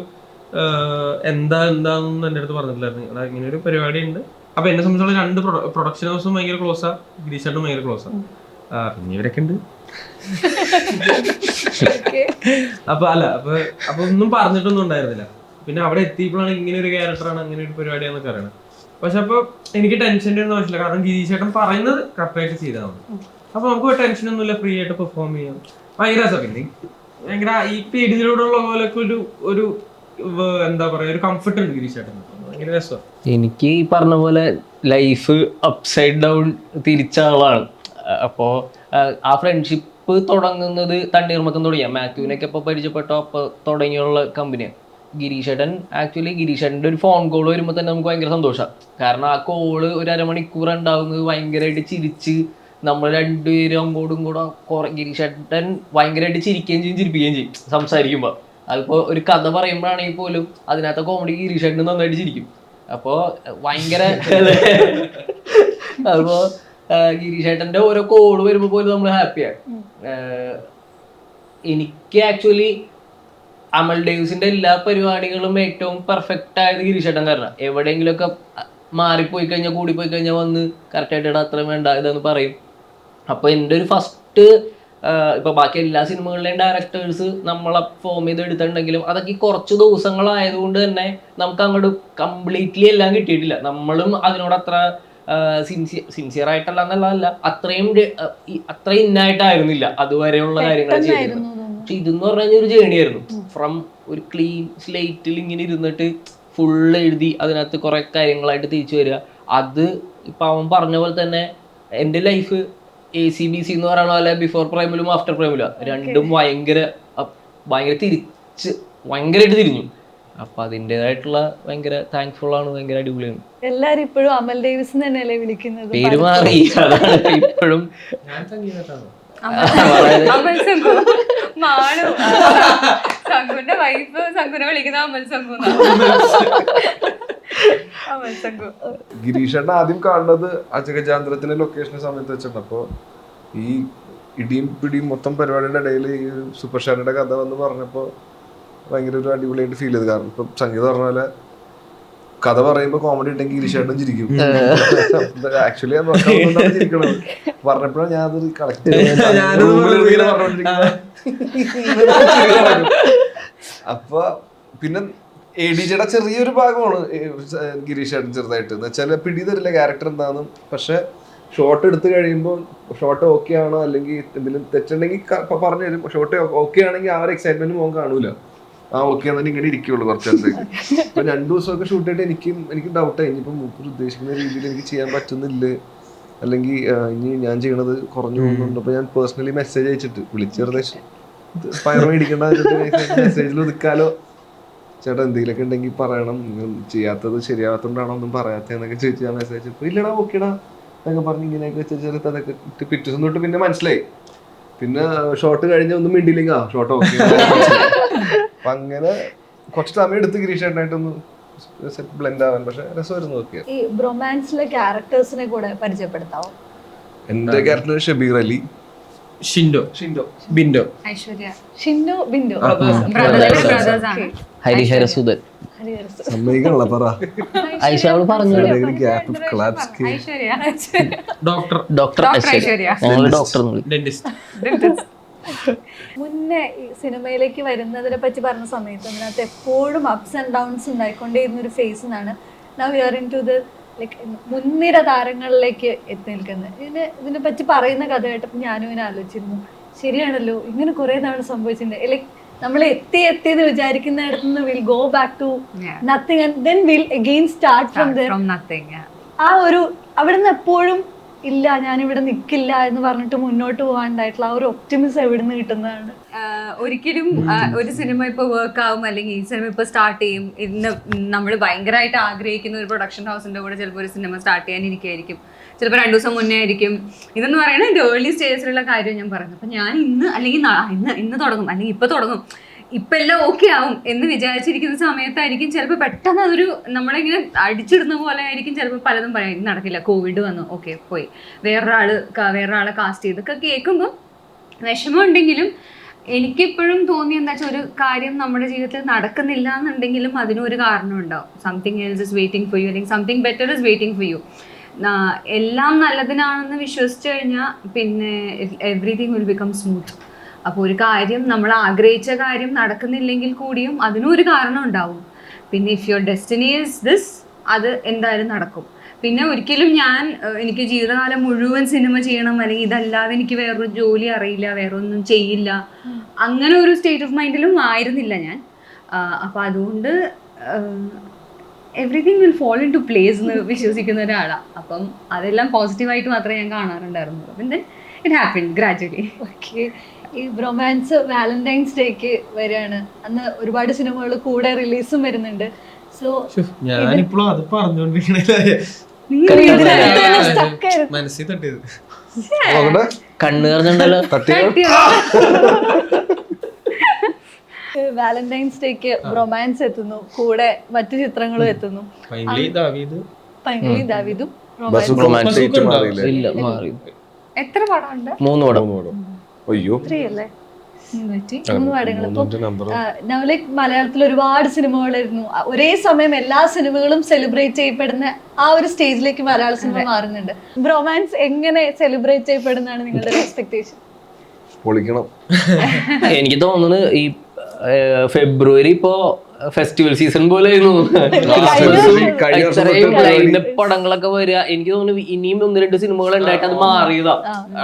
എന്താന്ന് എൻ്റെ അടുത്ത് പറഞ്ഞിട്ടില്ലായിരുന്നു. ഇങ്ങനെ ഒരു പരിപാടി ഉണ്ട്. അപ്പൊ എന്നെ സംബന്ധിച്ചുള്ള 2 പ്രൊഡക്ഷൻ ഹൗസും ഭയങ്കര ക്ലോസാ, ഗിരീഷ് ചേട്ടനും ഭയങ്കര ക്ലോസാ. പിന്നെ ഇവരൊക്കെ ഉണ്ട്. അപ്പൊ ഒന്നും പറഞ്ഞിട്ടൊന്നും ഉണ്ടായിരുന്നില്ല. പിന്നെ അവിടെ എത്തിയപ്പോഴാണ് ഇങ്ങനെ ഒരു ക്യാരക്ടറാണ്, അങ്ങനെ ഒരു പരിപാടിയാന്നൊക്കെ അറിയണം. പക്ഷെ അപ്പൊ എനിക്ക് ടെൻഷൻ്റെ ഒന്നും ആവശ്യമില്ല. കാരണം ഗിരീഷ് ചേട്ടൻ പറയുന്നത് കറക്റ്റായിട്ട് ചെയ്താണ്. അപ്പൊ നമുക്ക് ടെൻഷനൊന്നുമില്ല, ഫ്രീ ആയിട്ട് പെർഫോം ചെയ്യാം. ഭയങ്കര രസം. പിന്നെ ഭയങ്കര ഈ പേടിയിലൂടെയുള്ള പോലൊക്കെ ഒരു എന്താ പറയാ, ഒരു കംഫർട്ട് ഉണ്ട് ഗിരീഷ് ചേട്ടൻ. ഭയങ്കര രസം. എനിക്ക് ഈ പറഞ്ഞ പോലെ ലൈഫ് അപ്സൈഡ് ഡൗൺ തിരിച്ച ആളാണ്. അപ്പോൾ ആ ഫ്രണ്ട്ഷിപ്പ് തുടങ്ങുന്നത് തണ്ണീർമക്കം തുടങ്ങിയ മാത്യുവിനൊക്കെ ഇപ്പോൾ പരിചയപ്പെട്ടോ അപ്പോൾ തുടങ്ങിയുള്ള കമ്പനിയാണ് ഗിരീഷേട്ടൻ. ആക്ച്വലി ഗിരീഷേട്ടൻ്റെ ഒരു ഫോൺ കോൾ വരുമ്പോൾ തന്നെ നമുക്ക് ഭയങ്കര സന്തോഷമാണ്. കാരണം ആ കോള് ഒരു അരമണിക്കൂർ ഉണ്ടാകുന്നത് ഭയങ്കരമായിട്ട് ചിരിച്ച് നമ്മൾ 2 പേരും അങ്ങോട്ടും കൂടെ ഗിരീഷേട്ടൻ ഭയങ്കരമായിട്ട് ചിരിക്കുകയും ചെയ്യും, ചിരിപ്പിക്കുകയും ചെയ്യും സംസാരിക്കുമ്പോൾ. അതിപ്പോൾ ഒരു കഥ പറയുമ്പോഴാണെങ്കിൽ പോലും അതിനകത്ത് കോമഡി ഗിരീഷേട്ടൻ നന്നായിട്ട് ചിരിക്കും. അപ്പോൾ ഭയങ്കര അപ്പോൾ ഗിരീഷേട്ടൻ്റെ ഓരോ കോള് വരുമ്പോൾ പോലും നമ്മൾ ഹാപ്പിയാണ്. എനിക്ക് ആക്ച്വലി അമൽ ഡേവിസിന്റെ എല്ലാ പരിപാടികളും ഏറ്റവും പെർഫെക്റ്റ് ആയത് ഗിരീഷേട്ടൻ കാരണം. എവിടെയെങ്കിലുമൊക്കെ മാറിപ്പോയി കഴിഞ്ഞാൽ, കൂടിപ്പോയി കഴിഞ്ഞാൽ വന്ന് കറക്റ്റായിട്ട് ഇടാ അത്രയും വേണ്ട ഇതെന്ന് പറയും. അപ്പോൾ എൻ്റെ ഒരു ഫസ്റ്റ് ഇപ്പൊ ബാക്കി എല്ലാ സിനിമകളിലെയും ഡയറക്ടേഴ്സ് നമ്മളെ ഫോം ചെയ്ത് എടുത്തിട്ടുണ്ടെങ്കിലും അതൊക്കെ കുറച്ച് ദിവസങ്ങളായതുകൊണ്ട് തന്നെ നമുക്ക് അങ്ങോട്ട് കംപ്ലീറ്റ്ലി എല്ലാം കിട്ടിയിട്ടില്ല. നമ്മളും അതിനോട് അത്ര സിൻസിയർ ആയിട്ടല്ല എന്നുള്ളതല്ല, അത്രയും ഇന്നായിട്ടായിരുന്നില്ല അതുവരെയുള്ള കാര്യങ്ങൾ ചെയ്തിരുന്നത്. പക്ഷെ ഇതെന്ന് പറഞ്ഞു കഴിഞ്ഞാൽ ഒരു ജേണി ആയിരുന്നു. ഫ്രം ഒരു ക്ലീൻ സ്ലേറ്റിൽ ഇങ്ങനെ ഇരുന്നിട്ട് ഫുള്ള് എഴുതി അതിനകത്ത് കുറെ കാര്യങ്ങളായിട്ട് തിരിച്ചു വരിക. അത് ഇപ്പം അവൻ പറഞ്ഞ പോലെ തന്നെ എൻ്റെ ലൈഫ് ACBC എന്ന് പറയുന്ന പോലെ ബിഫോർ പ്രൈമിലും ആഫ്റ്റർ പ്രൈമിലും രണ്ടും ഭയങ്കരമായിട്ട് തിരിഞ്ഞു. അപ്പൊ അതിൻ്റെതായിട്ടുള്ള ഭയങ്കര താങ്ക്ഫുൾ ആണ്, ഭയങ്കര അടിപൊളിയാണ്. എല്ലാരും ഇപ്പോഴും അമൽ ഡേവിസ് തന്നെയല്ലേ വിളിക്കുന്നത്? പേര് മാറി ഇപ്പോഴും മാണു അവരുടെ വൈഫ് സംഘുനെ വിളിക്കുന്ന അമൽ സംഘു അമൽ സംഘു. ഗിരീഷേട്ടൻ ആദ്യം കാണുന്നത് അജഗജാന്തരത്തിന്റെ ലൊക്കേഷന്റെ സമയത്ത് വെച്ചിട്ടുണ്ട്. അപ്പോൾ ഈ ഇടിയും പിടിയും മൊത്തം പരിപാടിയുടെ ഇടയിൽ ഈ ഒരു സൂപ്പർ സ്റ്റാറിന്റെ കഥ വന്ന് പറഞ്ഞപ്പോൾ ഭയങ്കര ഒരു അടിപൊളിയായിട്ട് ഫീൽ ചെയ്ത്. കാരണം ഇപ്പം സംഗീത പറഞ്ഞ പോലെ കഥ പറയുമ്പോൾ കോമഡി ഉണ്ടെങ്കിൽ ഗിരീഷേട്ടൻ ചിരിക്കും. ആക്ച്വലി ഞാൻ ചിരിക്കണത് പറഞ്ഞപ്പോഴാണ് ഞാൻ അത് കളക്ട് അപ്പൊ പിന്നെ ADJയുടെ ചെറിയൊരു ഭാഗമാണ് ഗിരീഷേട്ടൻ ചെറുതായിട്ട് എന്ന് വെച്ചാൽ പിടി തരില്ല ക്യാരക്ടർ എന്താണെന്നും. പക്ഷെ ഷോട്ട് എടുത്തു കഴിയുമ്പോൾ ഷോട്ട് ഓക്കെ ആണോ അല്ലെങ്കിൽ എന്തെങ്കിലും തെറ്റുണ്ടെങ്കിൽ പറഞ്ഞു തരും. ഷോട്ട് ഓക്കെ ആണെങ്കിൽ ആ ഒരു എക്സൈറ്റ്മെന്റ് മോൻ കാണൂല. ആ ഓക്കെ എന്നാൽ ഇങ്ങനെ ഇരിക്കുള്ളൂ കുറച്ച് നേരത്തേക്ക്. അപ്പൊ 2 ദിവസമൊക്കെ ഷൂട്ട് ചെയ്തിട്ട് എനിക്ക് ഡൗട്ടായി ഇനിയിപ്പം മൂപ്പർ ഉദ്ദേശിക്കുന്ന രീതിയിൽ എനിക്ക് ചെയ്യാൻ പറ്റുന്നില്ലേ, അല്ലെങ്കിൽ ഇനി ഞാൻ ചെയ്യണത് കുറഞ്ഞു പോകുന്നുണ്ട്. അപ്പൊ ഞാൻ പേഴ്സണലി മെസ്സേജ് അയച്ചിട്ട് വിളിച്ച് വെറുതെ പയർ മേടിക്കേണ്ട മെസ്സേജിൽ ഒതുക്കാലോ ചേട്ടാ എന്തെങ്കിലുമൊക്കെ ഉണ്ടെങ്കിൽ പറയണം, ചെയ്യാത്തത് ശരിയാവാത്തോണ്ടാണോ ഒന്നും പറയാത്തതെന്നൊക്കെ ചോദിച്ചു ഞാൻ മെസ്സേജ് അയച്ചപ്പോൾ ഇല്ലടാ ഓക്കേടാ എന്നൊക്കെ പറഞ്ഞ് ഇങ്ങനെയൊക്കെ വെച്ചാൽ അതൊക്കെ പിറ്റേ ദിവസം തൊട്ട് പിന്നെ മനസ്സിലായി. പിന്നെ ഷോട്ട് കഴിഞ്ഞ ഒന്നും മിണ്ടിയില്ലെങ്കിൽ ഷോട്ട് ഓക്കെ. അപ്പൊ അങ്ങനെ കുറച്ച് സമയം എടുത്ത് ഗിരീഷേട്ടനായിട്ടൊന്ന് ബ്ലെൻഡ് ആവാൻ. പക്ഷെ രസമായിരുന്നു. ഓക്കെ. ഈ ബ്രൊമാൻസിലെ ക്യാരക്ടേഴ്സിനെ കൂടെ പരിചയപ്പെടുത്താവോ? എന്റെ ക്യാരക്ടർ ഷബീർ അലി, ഷിൻഡോ, ബിൻഡോ, ഐശ്വര്യ, ഷിൻഡു, ബിൻഡു. ബ്രദേഴ്സ് ആണ്. ഹരിഹരസുധൻ. സമ്മതിക്കണല്ലോ പറ. ഐശ്വര്യ പറഞ്ഞു. ഐശ്വര്യ, ഡോക്ടർ ഐശ്വര്യ, ഞങ്ങൾ ഡോക്ടർ ഡെന്റിസ്റ്റ്. മുന്നേ ഈ സിനിമയിലേക്ക് വരുന്നതിനെ പറ്റി പറഞ്ഞ സമയത്ത് അതിനകത്ത് എപ്പോഴും അപ്സ് ആൻഡ് ഡൗൺസ് ഉണ്ടായിക്കൊണ്ടേയിരുന്ന ഒരു ഫേസ് എന്നാണ് now you are into the like മുൻനിര താരങ്ങളിലേക്ക് എത്തി നിൽക്കുന്നത്. ഇതിനെ പറ്റി പറയുന്ന കഥ കേട്ടപ്പോൾ ഞാനും ഇങ്ങനെ ആലോചിച്ചിരുന്നു, ശരിയാണല്ലോ ഇങ്ങനെ കുറെ നാൾ സംഭവിച്ചിട്ടുണ്ട്. ലൈക്ക് നമ്മൾ എത്തിയെന്ന് വിചാരിക്കുന്നിടത്ത് നിന്ന് will go back to nothing and then will again start from nothing. ആ ഒരു അവിടുന്ന് എപ്പോഴും ഇല്ല ഞാനിവിടെ നിൽക്കില്ല എന്ന് പറഞ്ഞിട്ട് മുന്നോട്ട് പോകാണ്ടായിട്ടുള്ള ആ ഒരു ഒപ്റ്റിമിസം എവിടുന്ന് കിട്ടുന്നതാണ്? ഒരിക്കലും ഒരു സിനിമ ഇപ്പൊ വർക്ക് ആവും അല്ലെങ്കിൽ ഈ സിനിമ ഇപ്പൊ സ്റ്റാർട്ട് ചെയ്യും, ഇന്ന് നമ്മൾ ഭയങ്കരമായിട്ട് ആഗ്രഹിക്കുന്ന ഒരു പ്രൊഡക്ഷൻ ഹൗസിന്റെ കൂടെ ചിലപ്പോൾ ഒരു സിനിമ സ്റ്റാർട്ട് ചെയ്യാനിരിക്കുകയായിരിക്കും, ചിലപ്പോൾ 2 ദിവസം മുന്നേ ആയിരിക്കും. ഇതെന്ന് പറയുന്നത് എൻ്റെ ഏർലി സ്റ്റേജിലുള്ള കാര്യം ഞാൻ പറഞ്ഞു. അപ്പൊ ഞാൻ ഇന്ന് അല്ലെങ്കിൽ ഇന്ന് തുടങ്ങും അല്ലെങ്കിൽ ഇപ്പൊ തുടങ്ങും, ഇപ്പം എല്ലാം ഓക്കെ ആവും എന്ന് വിചാരിച്ചിരിക്കുന്ന സമയത്തായിരിക്കും ചിലപ്പോൾ പെട്ടെന്ന് അതൊരു നമ്മളിങ്ങനെ അടിച്ചിടുന്ന പോലെ ആയിരിക്കും ചിലപ്പോൾ പലതും പറയാം ഇത് നടക്കില്ല, കോവിഡ് വന്നു, ഓക്കെ പോയി, വേറൊരാളെ കാസ്റ്റ് ചെയ്ത് ഇതൊക്കെ കേൾക്കുമ്പോൾ വിഷമം ഉണ്ടെങ്കിലും എനിക്കിപ്പോഴും തോന്നി എന്താ വെച്ചാൽ ഒരു കാര്യം നമ്മുടെ ജീവിതത്തിൽ നടക്കുന്നില്ല എന്നുണ്ടെങ്കിലും അതിനൊരു കാരണം ഉണ്ടാവും. Something else is waiting for you അല്ലെങ്കിൽ something better is waiting for you. എല്ലാം നല്ലതിനാണെന്ന് വിശ്വസിച്ചു കഴിഞ്ഞാൽ പിന്നെ എവറിതിങ് വിൽ ബിക്കം സ്മൂത്ത്. അപ്പോൾ ഒരു കാര്യം നമ്മൾ ആഗ്രഹിച്ച കാര്യം നടക്കുന്നില്ലെങ്കിൽ കൂടിയും അതിനും ഒരു കാരണം ഉണ്ടാവും. പിന്നെ if your destiny is this, അത് എന്തായാലും നടക്കും. പിന്നെ ഒരിക്കലും എനിക്ക് ജീവിതകാലം മുഴുവൻ സിനിമ ചെയ്യണം അല്ലെങ്കിൽ ഇതല്ലാതെ എനിക്ക് വേറൊരു ജോലി അറിയില്ല, വേറെ ഒന്നും ചെയ്യില്ല, അങ്ങനെ ഒരു സ്റ്റേറ്റ് ഓഫ് മൈൻഡിലും ആയിരുന്നില്ല ഞാൻ. അപ്പം അതുകൊണ്ട് everything will fall into place എന്ന് വിശ്വസിക്കുന്ന ഒരാളാണ്. അപ്പം അതെല്ലാം പോസിറ്റീവായിട്ട് മാത്രമേ ഞാൻ കാണാറുണ്ടായിരുന്നുള്ളൂ. പിന്നെ ഇറ്റ് ഹാപ്പൻ ഗ്രാജുവലി. ഓക്കെ. ഈ ബ്രൊമാൻസ് വാലന്റൈൻസ് ഡേക്ക് വരികയാണ്, അന്ന് ഒരുപാട് സിനിമകൾ കൂടെ റിലീസും വരുന്നുണ്ട്. സോ ഞാനിപ്പോഴും അത് പറഞ്ഞോണ്ടിരിക്കണേ മനസ്സിൽ തട്ടിയത് കണ്ണു പറഞ്ഞുണ്ടല്ലോ. വാലന്റൈൻസ് ഡേക്ക് റൊമാൻസ് എത്തുന്നു, കൂടെ മറ്റു ചിത്രങ്ങളും എത്തുന്നു. ഫൈനലി ദാവീദും ഇല്ല മാറി. എത്ര പടമുണ്ട്? 3 പടം. അയ്യോ 3 അല്ലേ? 3 പടങ്ങൾ. ഇപ്പം ലൈക്ക് മലയാളത്തിൽ ഒരുപാട് സിനിമകളായിരുന്നു, ഒരേ സമയം എല്ലാ സിനിമകളും സെലിബ്രേറ്റ് ചെയ്യപ്പെടുന്ന ആ ഒരു സ്റ്റേജിലേക്ക് മലയാള സിനിമ മാറുന്നുണ്ട്. റൊമാൻസ് എങ്ങനെ സെലിബ്രേറ്റ് ചെയ്യപ്പെടുന്നതാണ് നിങ്ങളുടെ എക്സ്പെക്ടേഷൻ? പൊളിക്കണം. എനിക്ക് തോന്നുന്നു ഈ ഫെബ്രുവരി ഇപ്പോ ഫെസ്റ്റിവൽ സീസൺ പോലെ പടങ്ങളൊക്കെ വരിക. എനിക്ക് തോന്നുന്നു ഇനിയും 1-2 സിനിമകൾ ഉണ്ടായിട്ട് അത് മാറിയതാ.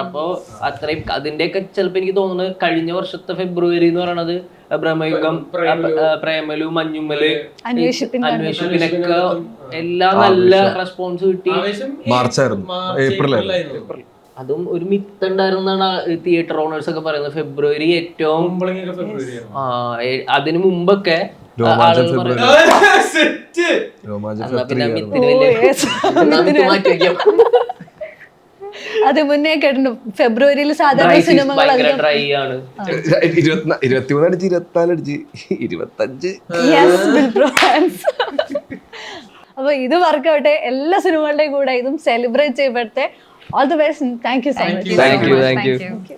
അപ്പൊ അത്രയും അതിന്റെയൊക്കെ ചിലപ്പോ എനിക്ക് തോന്നുന്നത് കഴിഞ്ഞ വർഷത്തെ ഫെബ്രുവരി എന്ന് പറയണത് ബ്രഹ്മയുഗം, പ്രേമലു, മഞ്ഞുമ്മല്, അന്വേഷിപ്പിനൊക്കെ എല്ലാം നല്ല റെസ്പോൺസ് കിട്ടി. മാർച്ചായിരുന്നു, ഏപ്രിലായിരുന്നു. അതും ഒരു മിത്ത് ഉണ്ടായിരുന്നാണ് തിയേറ്റർ ഓണേഴ്സ് ഒക്കെ പറയുന്നത്. ഫെബ്രുവരി ഏറ്റവും അതിനു മുമ്പൊക്കെ അത് മുന്നേ കേട്ടിട്ടുണ്ട് ഫെബ്രുവരിയിൽ സാധാരണ സിനിമകൾ ഭയങ്കര അധികം ഡ്രൈ ആണ്. 23 അടിച്ച് 24 അടിച്ച് 25. യെസ് ബിൽ ഫ്രാൻസ്. അപ്പൊ ഇത് വർക്കൗട്ടെ എല്ലാ സിനിമകളുടെയും കൂടെ ഇതും സെലിബ്രേറ്റ് ചെയ്യപ്പെട്ടെ. All the best. Thank you so much. Thank you. Thank you.